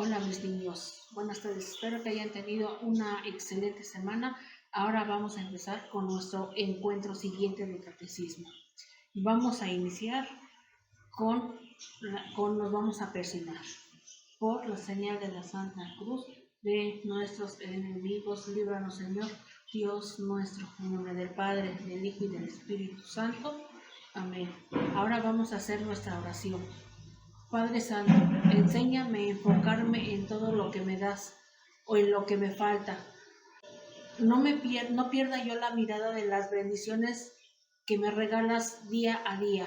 Hola mis niños, buenas tardes, espero que hayan tenido una excelente semana. Ahora vamos a empezar con nuestro encuentro siguiente de catecismo. Vamos a iniciar nos vamos a persignar. Por la señal de la Santa Cruz de nuestros enemigos, líbranos Señor, Dios nuestro, en nombre del Padre, del Hijo y del Espíritu Santo. Amén. Ahora vamos a hacer nuestra oración. Padre Santo, enséñame a enfocarme en todo lo que me das o en lo que me falta. No pierda yo la mirada de las bendiciones que me regalas día a día.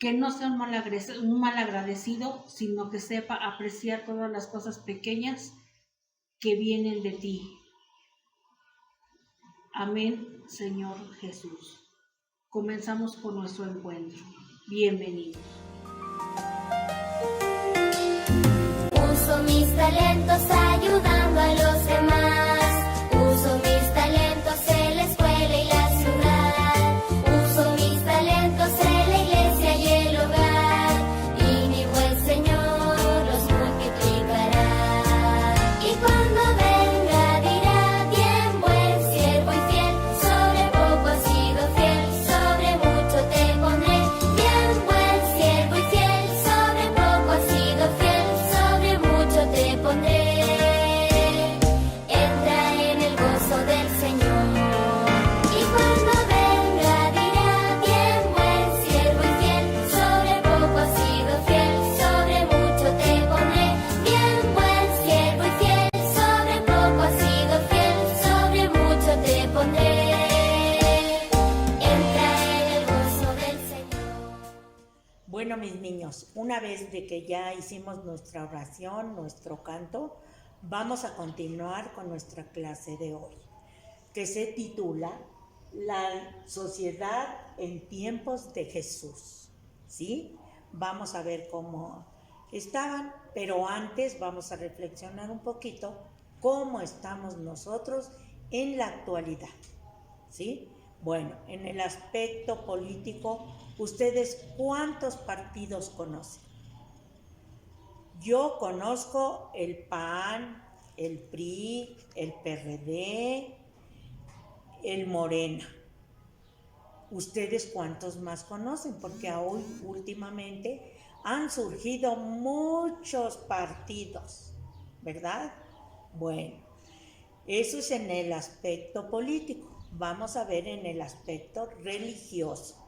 Que no sea un mal agradecido, sino que sepa apreciar todas las cosas pequeñas que vienen de ti. Amén, Señor Jesús. Comenzamos con nuestro encuentro. Bienvenidos. Uso mis talentos ayudando a los demás. Uso mis talentos en la escuela y la ciudad. Uso mis talentos en la iglesia y el hogar. Y mi buen Señor los multiplicará. Y cuando venga dirá: bien, buen siervo y fiel. Sobre poco has sido fiel, sobre mucho te pondré. Bien, buen siervo y fiel. Sobre poco has sido fiel, sobre mucho te pondré. Entra en el gozo del Señor. Y cuando venga dirá: bien, buen siervo y fiel. Sobre poco has sido fiel, sobre mucho te pondré. Bien, buen siervo y fiel. Sobre poco has sido fiel, sobre mucho te pondré. Entra en el gozo del Señor. Bueno, mis niños, una vez de que ya hicimos nuestra oración, nuestro canto, vamos a continuar con nuestra clase de hoy, que se titula La sociedad en tiempos de Jesús. ¿Sí? Vamos a ver cómo estaban, pero antes vamos a reflexionar un poquito cómo estamos nosotros en la actualidad. ¿Sí? Bueno, en el aspecto político, ¿ustedes cuántos partidos conocen? Yo conozco el PAN, el PRI, el PRD, el Morena. ¿Ustedes cuántos más conocen? Porque hoy últimamente han surgido muchos partidos, ¿verdad? Bueno, eso es en el aspecto político. Vamos a ver en el aspecto religioso.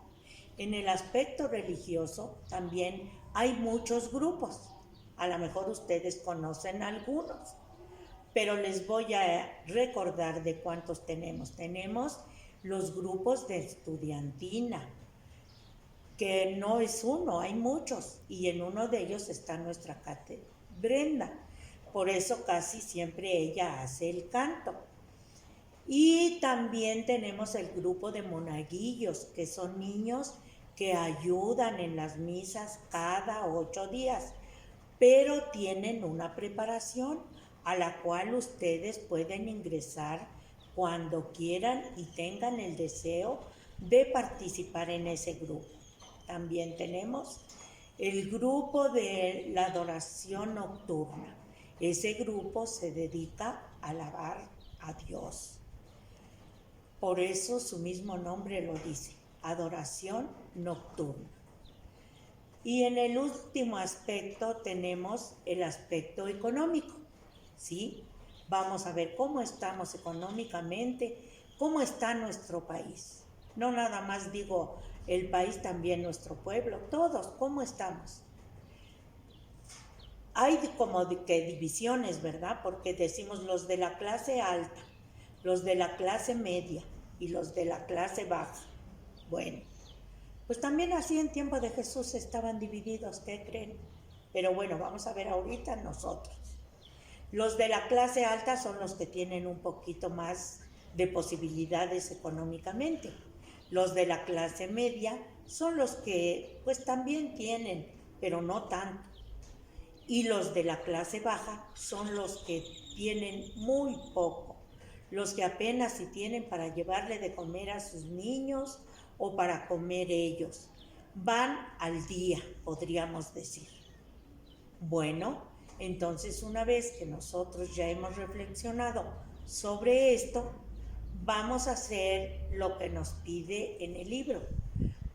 En el aspecto religioso también hay muchos grupos. A lo mejor ustedes conocen algunos, pero les voy a recordar de cuántos tenemos. Tenemos los grupos de estudiantina, que no es uno, hay muchos, y en uno de ellos está nuestra Kate Brenda. Por eso casi siempre ella hace el canto. Y también tenemos el grupo de monaguillos, que son niños que ayudan en las misas cada 8 días, pero tienen una preparación a la cual ustedes pueden ingresar cuando quieran y tengan el deseo de participar en ese grupo. También tenemos el grupo de la adoración nocturna. Ese grupo se dedica a alabar a Dios. Por eso su mismo nombre lo dice, adoración nocturna. Y en el último aspecto tenemos el aspecto económico, ¿sí? Vamos a ver cómo estamos económicamente, cómo está nuestro país. No nada más digo el país, también nuestro pueblo, todos, ¿cómo estamos? Hay como que divisiones, ¿verdad? Porque decimos los de la clase alta, los de la clase media y los de la clase baja. Bueno, pues también así en tiempo de Jesús estaban divididos, ¿qué creen? Pero bueno, vamos a ver ahorita nosotros. Los de la clase alta son los que tienen un poquito más de posibilidades económicamente. Los de la clase media son los que pues también tienen, pero no tanto. Y los de la clase baja son los que tienen muy poco, los que apenas si tienen para llevarle de comer a sus niños o para comer ellos. Van al día, podríamos decir. Bueno, Entonces, una vez que nosotros ya hemos reflexionado sobre esto, vamos a hacer lo que nos pide en el libro.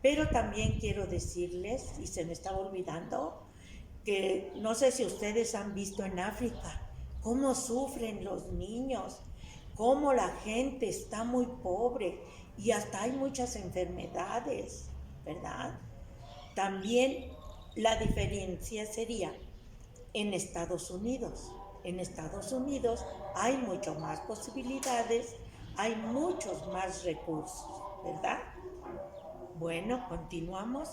Pero también quiero decirles, y se me estaba olvidando, que no sé si ustedes han visto en África cómo sufren los niños, cómo la gente está muy pobre y hasta hay muchas enfermedades, ¿verdad? También la diferencia sería en Estados Unidos. En Estados Unidos hay mucho más posibilidades, hay muchos más recursos, ¿verdad? Bueno, continuamos.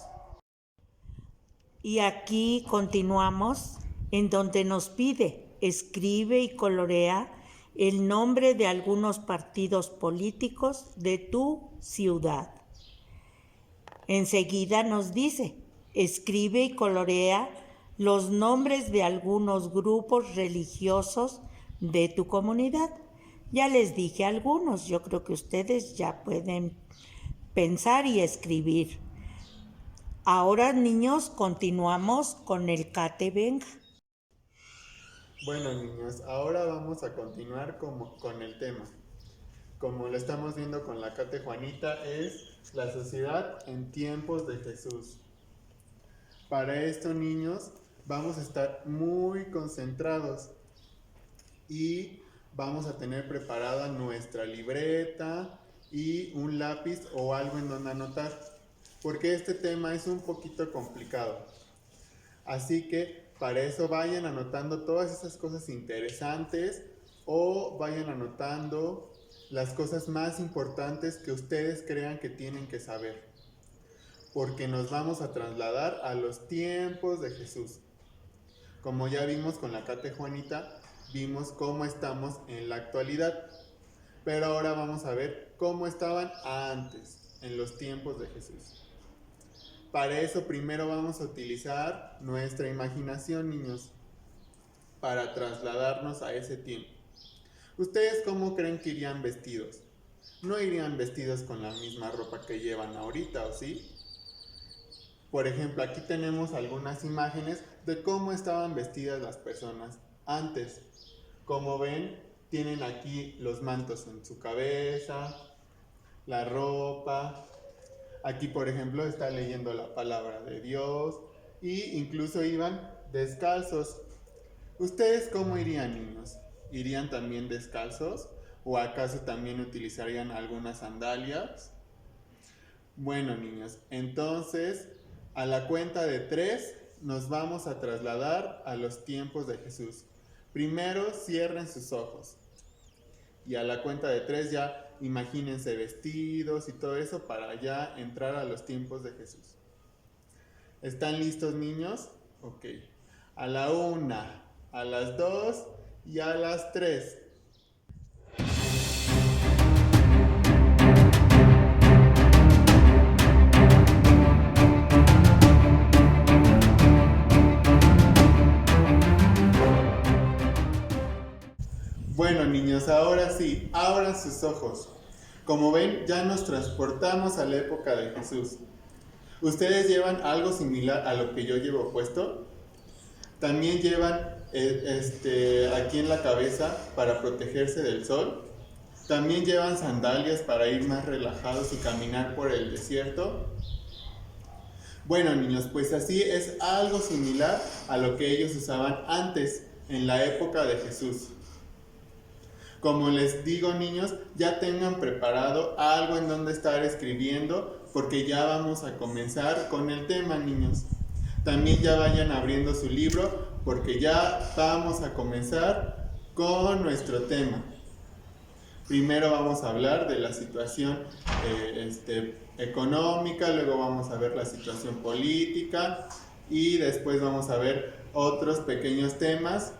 Y aquí continuamos en donde nos pide, escribe y colorea el nombre de algunos partidos políticos de tu ciudad. Enseguida nos dice, escribe y colorea los nombres de algunos grupos religiosos de tu comunidad. Ya les dije algunos, yo creo que ustedes ya pueden pensar y escribir. Ahora, niños, continuamos con el Cate Venga. Bueno, niños, ahora vamos a continuar con el tema. Como lo estamos viendo con la Cate Juanita, es la sociedad en tiempos de Jesús. Para esto, niños, vamos a estar muy concentrados y vamos a tener preparada nuestra libreta y un lápiz o algo en donde anotar, porque este tema es un poquito complicado. Así que para eso vayan anotando todas esas cosas interesantes o vayan anotando las cosas más importantes que ustedes crean que tienen que saber, porque nos vamos a trasladar a los tiempos de Jesús. Como ya vimos con la Cate Juanita, vimos cómo estamos en la actualidad, pero ahora vamos a ver cómo estaban antes, en los tiempos de Jesús. Para eso primero vamos a utilizar nuestra imaginación, niños, para trasladarnos a ese tiempo. ¿Ustedes cómo creen que irían vestidos? No irían vestidos con la misma ropa que llevan ahorita, ¿o sí? Por ejemplo, aquí tenemos algunas imágenes de cómo estaban vestidas las personas antes. Como ven, tienen aquí los mantos en su cabeza, la ropa. Aquí, por ejemplo, está leyendo la palabra de Dios e incluso iban descalzos. ¿Ustedes cómo irían, niños? ¿Irían también descalzos? ¿O acaso también utilizarían algunas sandalias? Bueno, niños, entonces a la cuenta de 3 nos vamos a trasladar a los tiempos de Jesús. Primero cierren sus ojos y a la cuenta de 3 ya imagínense vestidos y todo eso para ya entrar a los tiempos de Jesús. ¿Están listos, niños? Ok. A la 1, a las 2 y a las 3. Bueno, niños, ahora sí, abran sus ojos. Como ven, ya nos transportamos a la época de Jesús. ¿Ustedes llevan algo similar a lo que yo llevo puesto? También llevan aquí en la cabeza para protegerse del sol. También llevan sandalias para ir más relajados y caminar por el desierto. Bueno, niños, pues así es algo similar a lo que ellos usaban antes, en la época de Jesús. Como les digo, niños, ya tengan preparado algo en donde estar escribiendo, porque ya vamos a comenzar con el tema, niños. También ya vayan abriendo su libro, porque ya vamos a comenzar con nuestro tema. Primero vamos a hablar de la situación económica, luego vamos a ver la situación política y después vamos a ver otros pequeños temas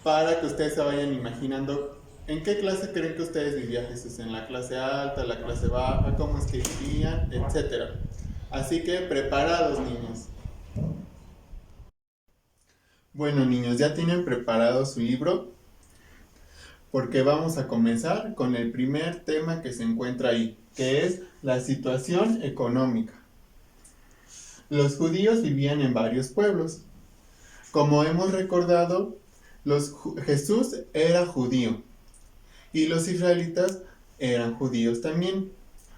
para que ustedes se vayan imaginando en qué clase creen que ustedes vivía Jesús, en la clase alta, la clase baja, cómo es que vivían, etc. Así que preparados, niños. Bueno, niños, ¿ya tienen preparado su libro? Porque vamos a comenzar con el primer tema que se encuentra ahí, que es la situación económica. Los judíos vivían en varios pueblos. Como hemos recordado, Jesús era judío y los israelitas eran judíos también.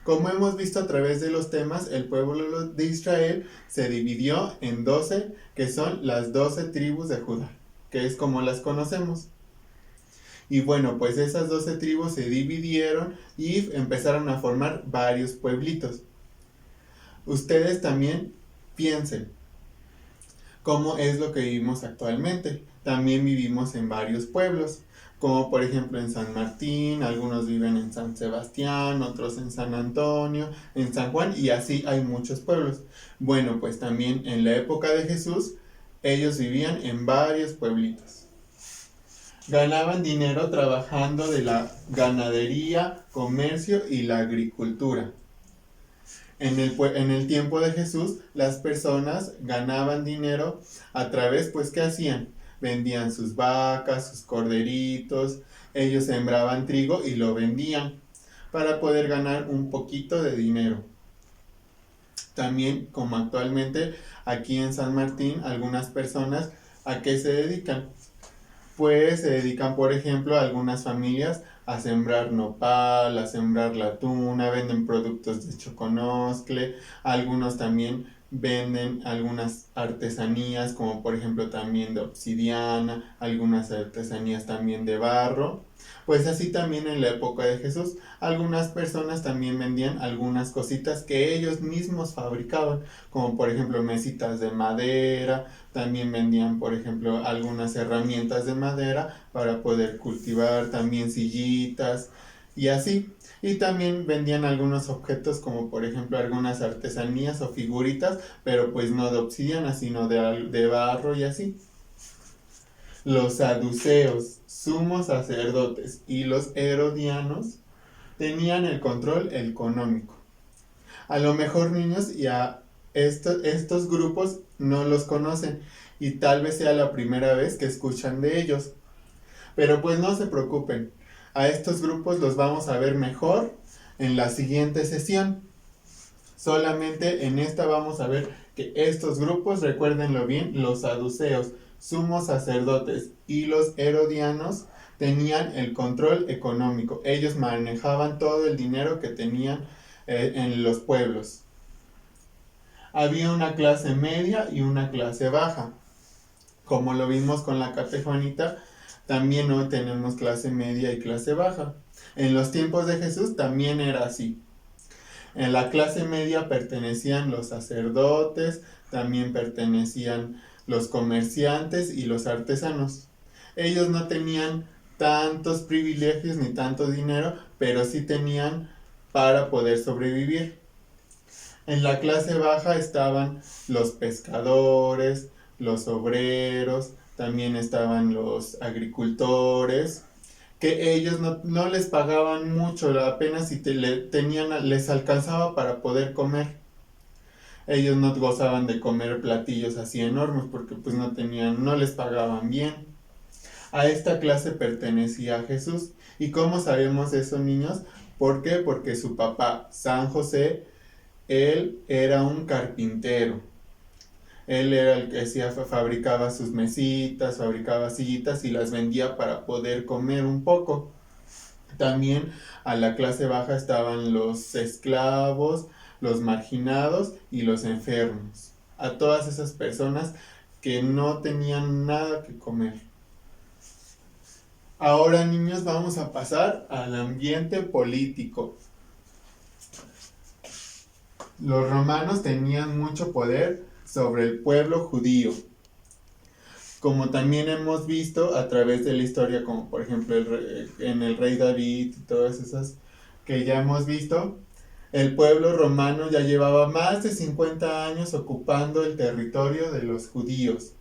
Como hemos visto a través de los temas, el pueblo de Israel se dividió en 12, que son las 12 tribus de Judá, que es como las conocemos. Y bueno, pues esas 12 tribus se dividieron y empezaron a formar varios pueblitos. Ustedes también piensen cómo es lo que vivimos actualmente. También vivimos en varios pueblos, como por ejemplo en San Martín, algunos viven en San Sebastián, otros en San Antonio, en San Juan, y así hay muchos pueblos. Bueno, pues también en la época de Jesús, ellos vivían en varios pueblitos. Ganaban dinero trabajando de la ganadería, comercio y la agricultura. En el tiempo de Jesús, las personas ganaban dinero a través, pues, ¿qué hacían? Vendían sus vacas, sus corderitos, ellos sembraban trigo y lo vendían para poder ganar un poquito de dinero. También, como actualmente aquí en San Martín, algunas personas, ¿a qué se dedican? Pues se dedican, por ejemplo, algunas familias a sembrar nopal, a sembrar la tuna, venden productos de choconoscle, algunos también venden algunas artesanías, como por ejemplo también de obsidiana, algunas artesanías también de barro. Pues así también en la época de Jesús, algunas personas también vendían algunas cositas que ellos mismos fabricaban, como por ejemplo mesitas de madera, también vendían por ejemplo algunas herramientas de madera para poder cultivar, también sillitas y así. Y también vendían algunos objetos como por ejemplo algunas artesanías o figuritas, pero pues no de obsidiana, sino de barro y así. Los saduceos, sumos sacerdotes y los herodianos tenían el control económico. A lo mejor niños y a estos grupos no los conocen y tal vez sea la primera vez que escuchan de ellos. Pero pues no se preocupen, a estos grupos los vamos a ver mejor en la siguiente sesión. Solamente en esta vamos a ver que estos grupos, recuérdenlo bien, los saduceos, sumos sacerdotes y los herodianos tenían el control económico. Ellos manejaban todo el dinero que tenían en los pueblos. Había una clase media y una clase baja. Como lo vimos con la catejuanita, también hoy tenemos clase media y clase baja. En los tiempos de Jesús también era así. En la clase media pertenecían los sacerdotes, también pertenecían los comerciantes y los artesanos. Ellos no tenían tantos privilegios ni tanto dinero, pero sí tenían para poder sobrevivir. En la clase baja estaban los pescadores, los obreros, también estaban los agricultores, que ellos no les pagaban mucho, apenas si les alcanzaba para poder comer. Ellos no gozaban de comer platillos así enormes porque pues no les pagaban bien. A esta clase pertenecía Jesús. ¿Y cómo sabemos eso, niños? ¿Por qué? Porque su papá, San José, él era un carpintero. Él era el que fabricaba sus mesitas, fabricaba sillitas y las vendía para poder comer un poco. También a la clase baja estaban los esclavos, los marginados y los enfermos. A todas esas personas que no tenían nada que comer. Ahora, niños, vamos a pasar al ambiente político. Los romanos tenían mucho poder sobre el pueblo judío. Como también hemos visto a través de la historia, como por ejemplo en el rey David y todas esas que ya hemos visto, el pueblo romano ya llevaba más de 50 años ocupando el territorio de los judíos.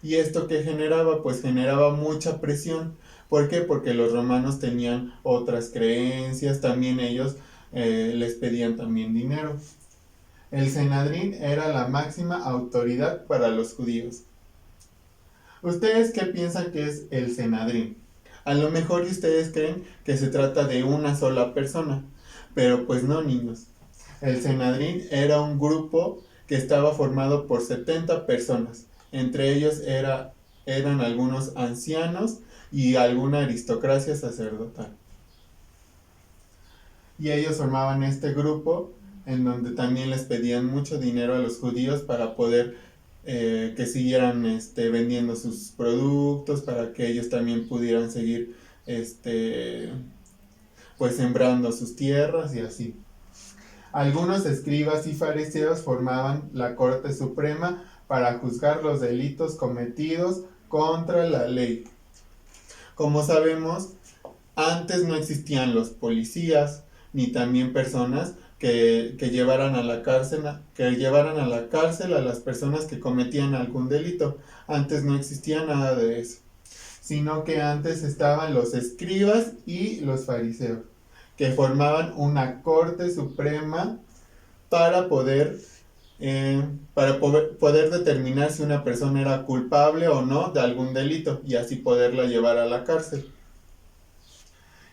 ¿Y esto qué generaba? Pues generaba mucha presión. ¿Por qué? Porque los romanos tenían otras creencias, también ellos les pedían también dinero. El Sanedrín era la máxima autoridad para los judíos. ¿Ustedes qué piensan que es el Sanedrín? A lo mejor ustedes creen que se trata de una sola persona, pero pues no, niños. El Sanedrín era un grupo que estaba formado por 70 personas Entre ellos eran algunos ancianos y alguna aristocracia sacerdotal. Y ellos formaban este grupo en donde también les pedían mucho dinero a los judíos para poder que siguieran vendiendo sus productos, para que ellos también pudieran seguir pues sembrando sus tierras y así. Algunos escribas y fariseos formaban la Corte Suprema para juzgar los delitos cometidos contra la ley. Como sabemos, antes no existían los policías, ni también personas que llevaran a la cárcel a las personas que cometían algún delito. Antes no existía nada de eso, sino que antes estaban los escribas y los fariseos, que formaban una corte suprema para poder determinar si una persona era culpable o no de algún delito y así poderla llevar a la cárcel.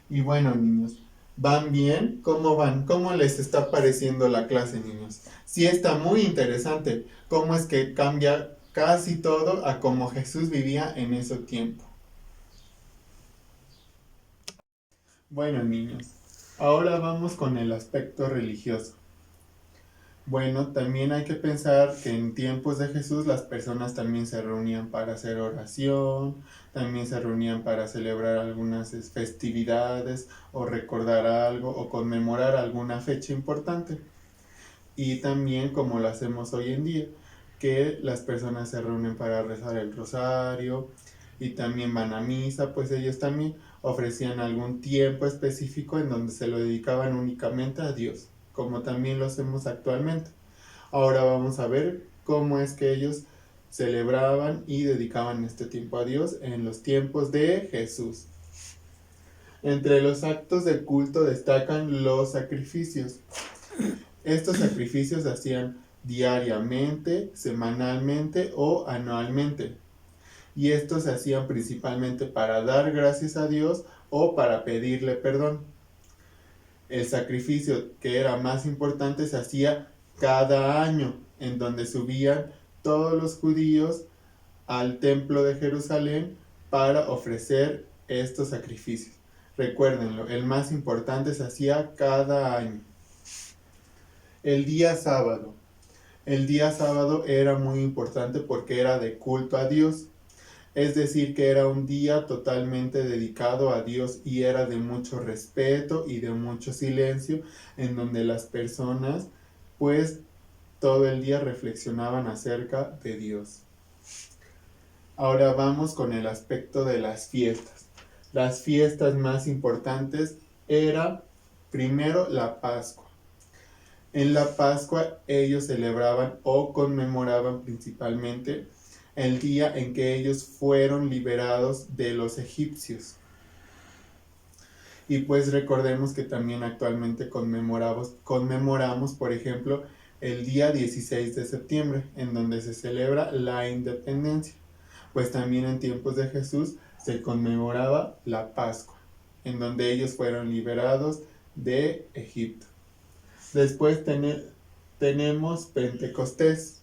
Y bueno, niños, ¿van bien? ¿Cómo van? ¿Cómo les está pareciendo la clase, niños? Sí, está muy interesante cómo es que cambia casi todo a cómo Jesús vivía en ese tiempo. Bueno, niños, ahora vamos con el aspecto religioso. Bueno, también hay que pensar que en tiempos de Jesús las personas también se reunían para hacer oración, también se reunían para celebrar algunas festividades o recordar algo o conmemorar alguna fecha importante. Y también como lo hacemos hoy en día, que las personas se reúnen para rezar el rosario y también van a misa, pues ellos también ofrecían algún tiempo específico en donde se lo dedicaban únicamente a Dios, como también lo hacemos actualmente. Ahora vamos a ver cómo es que ellos celebraban y dedicaban este tiempo a Dios en los tiempos de Jesús. Entre los actos de culto destacan los sacrificios. Estos sacrificios se hacían diariamente, semanalmente o anualmente. Y estos se hacían principalmente para dar gracias a Dios o para pedirle perdón. El sacrificio que era más importante se hacía cada año, en donde subían todos los judíos al templo de Jerusalén para ofrecer estos sacrificios. Recuérdenlo, el más importante se hacía cada año. El día sábado. El día sábado era muy importante porque era de culto a Dios. Es decir, que era un día totalmente dedicado a Dios y era de mucho respeto y de mucho silencio, en donde las personas, pues, todo el día reflexionaban acerca de Dios. Ahora vamos con el aspecto de las fiestas. Las fiestas más importantes era, primero, la Pascua. En la Pascua ellos celebraban o conmemoraban principalmente el día en que ellos fueron liberados de los egipcios. Y pues recordemos que también actualmente conmemoramos, por ejemplo, el día 16 de septiembre, en donde se celebra la independencia. Pues también en tiempos de Jesús se conmemoraba la Pascua, en donde ellos fueron liberados de Egipto. Después tenemos Pentecostés.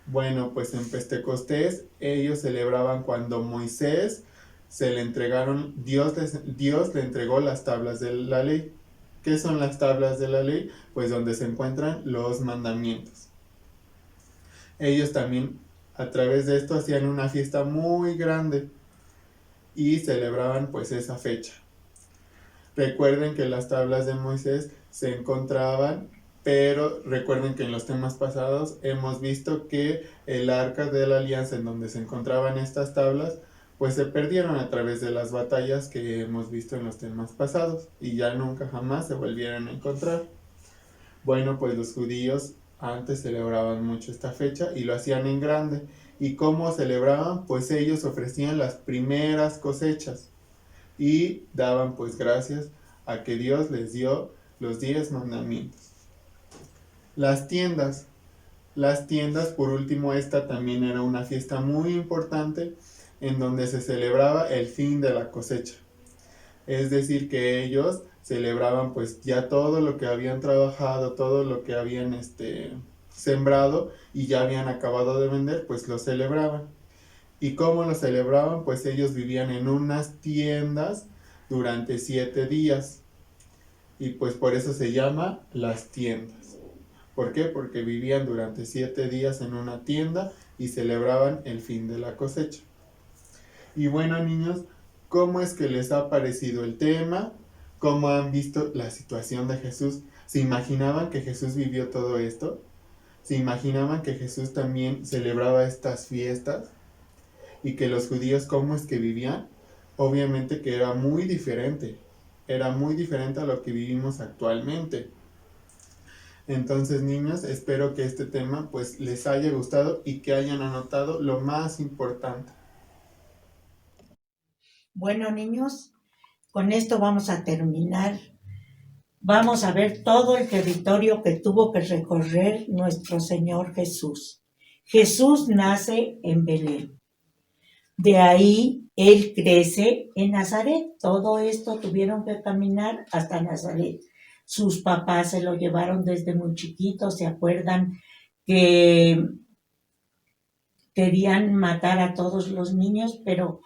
Bueno, pues en Pentecostés ellos celebraban cuando Moisés Dios le entregó las tablas de la ley. ¿Qué son las tablas de la ley? Pues donde se encuentran los mandamientos. Ellos también a través de esto hacían una fiesta muy grande y celebraban pues esa fecha. Recuerden que las tablas de Moisés se encontraban, pero recuerden que en los temas pasados hemos visto que el arca de la alianza en donde se encontraban estas tablas pues se perdieron a través de las batallas que hemos visto en los temas pasados y ya nunca jamás se volvieron a encontrar. Bueno, pues los judíos antes celebraban mucho esta fecha y lo hacían en grande. ¿Y cómo celebraban? Pues ellos ofrecían las primeras cosechas y daban pues gracias a que Dios les dio los 10 mandamientos. Las tiendas, por último, esta también era una fiesta muy importante en donde se celebraba el fin de la cosecha. Es decir, que ellos celebraban pues ya todo lo que habían trabajado, todo lo que habían sembrado y ya habían acabado de vender, pues lo celebraban. ¿Y cómo lo celebraban? Pues ellos vivían en unas tiendas durante 7 días. Y pues por eso se llama las tiendas. ¿Por qué? Porque vivían durante 7 días en una tienda y celebraban el fin de la cosecha. Y bueno, niños, ¿cómo es que les ha parecido el tema? ¿Cómo han visto la situación de Jesús? ¿Se imaginaban que Jesús vivió todo esto? ¿Se imaginaban que Jesús también celebraba estas fiestas? ¿Y que los judíos cómo es que vivían? Obviamente que era muy diferente a lo que vivimos actualmente. Entonces, niños, espero que este tema pues les haya gustado y que hayan anotado lo más importante. Bueno, niños, con esto vamos a terminar. Vamos a ver todo el territorio que tuvo que recorrer nuestro Señor Jesús. Jesús nace en Belén. De ahí Él crece en Nazaret. Todo esto tuvieron que caminar hasta Nazaret. Sus papás se lo llevaron desde muy chiquito. ¿Se acuerdan que querían matar a todos los niños? Pero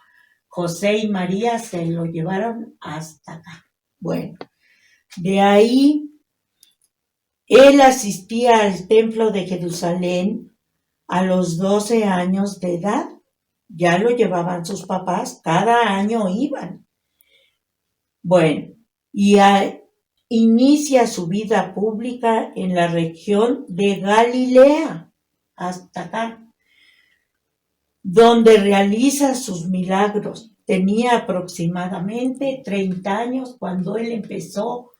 José y María se lo llevaron hasta acá. Bueno, de ahí él asistía al templo de Jerusalén a los 12 años de edad. Ya lo llevaban sus papás, cada año iban. Bueno, y inicia su vida pública en la región de Galilea, hasta acá, donde realiza sus milagros. Tenía aproximadamente 30 años cuando él empezó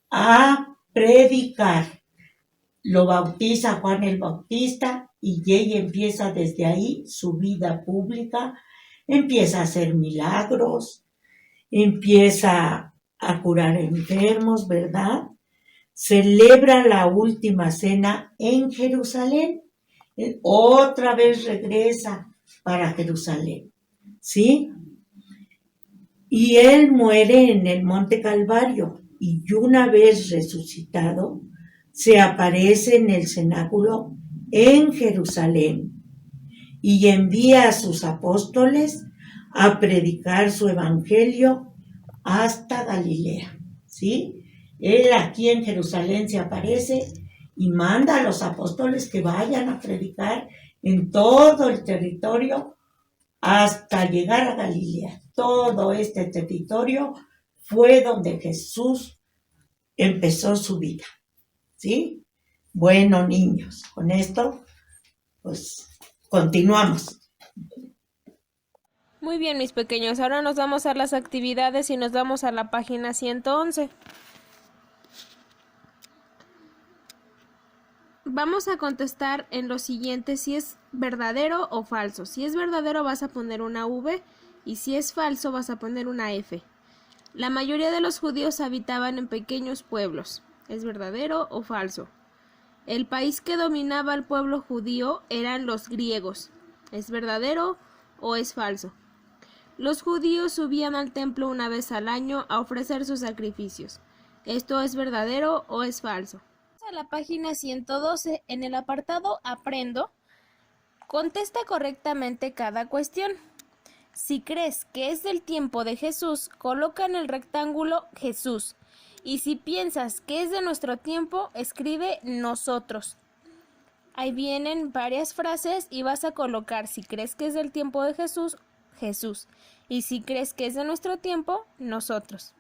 a predicar. Lo bautiza Juan el Bautista y ella empieza desde ahí su vida pública, empieza a hacer milagros, empieza a curar enfermos, ¿verdad? Celebra la última cena en Jerusalén. Otra vez regresa para Jerusalén, ¿sí? Y él muere en el Monte Calvario y una vez resucitado, se aparece en el cenáculo en Jerusalén y envía a sus apóstoles a predicar su evangelio hasta Galilea, ¿sí? Él aquí en Jerusalén se aparece y manda a los apóstoles que vayan a predicar en todo el territorio hasta llegar a Galilea. Todo este territorio fue donde Jesús empezó su vida, ¿sí? Bueno, niños, con esto, pues, continuamos. Muy bien, mis pequeños, ahora nos vamos a las actividades y nos vamos a la página 111. Vamos a contestar en lo siguiente si es verdadero o falso. Si es verdadero vas a poner una V y si es falso vas a poner una F. La mayoría de los judíos habitaban en pequeños pueblos. ¿Es verdadero o falso? El país que dominaba al pueblo judío eran los griegos. ¿Es verdadero o es falso? Los judíos subían al templo una vez al año a ofrecer sus sacrificios. ¿Esto es verdadero o es falso? A la página 112, en el apartado Aprendo, contesta correctamente cada cuestión. Si crees que es del tiempo de Jesús, coloca en el rectángulo Jesús. Y si piensas que es de nuestro tiempo, escribe nosotros. Ahí vienen varias frases y vas a colocar si crees que es del tiempo de Jesús, Jesús. Y si crees que es de nuestro tiempo, nosotros.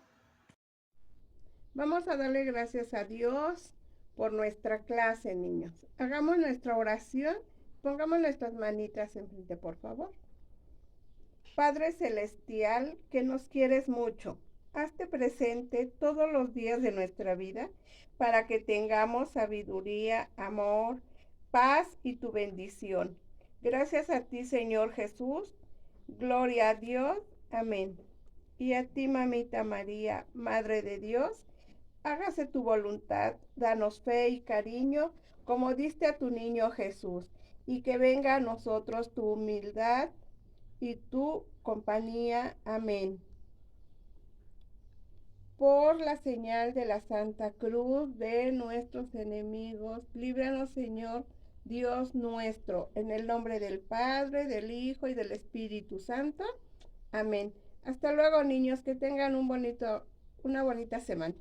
Vamos a darle gracias a Dios por nuestra clase, niños. Hagamos nuestra oración. Pongamos nuestras manitas enfrente, por favor. Padre Celestial, que nos quieres mucho, hazte presente todos los días de nuestra vida para que tengamos sabiduría, amor, paz y tu bendición. Gracias a ti, Señor Jesús. Gloria a Dios. Amén. Y a ti, mamita María, Madre de Dios, hágase tu voluntad, danos fe y cariño, como diste a tu niño Jesús, y que venga a nosotros tu humildad y tu compañía. Amén. por la señal de la Santa Cruz de nuestros enemigos, líbranos, Señor Dios nuestro, en el nombre del Padre, del Hijo y del Espíritu Santo. Amén. Hasta luego, niños, que tengan una bonita semana.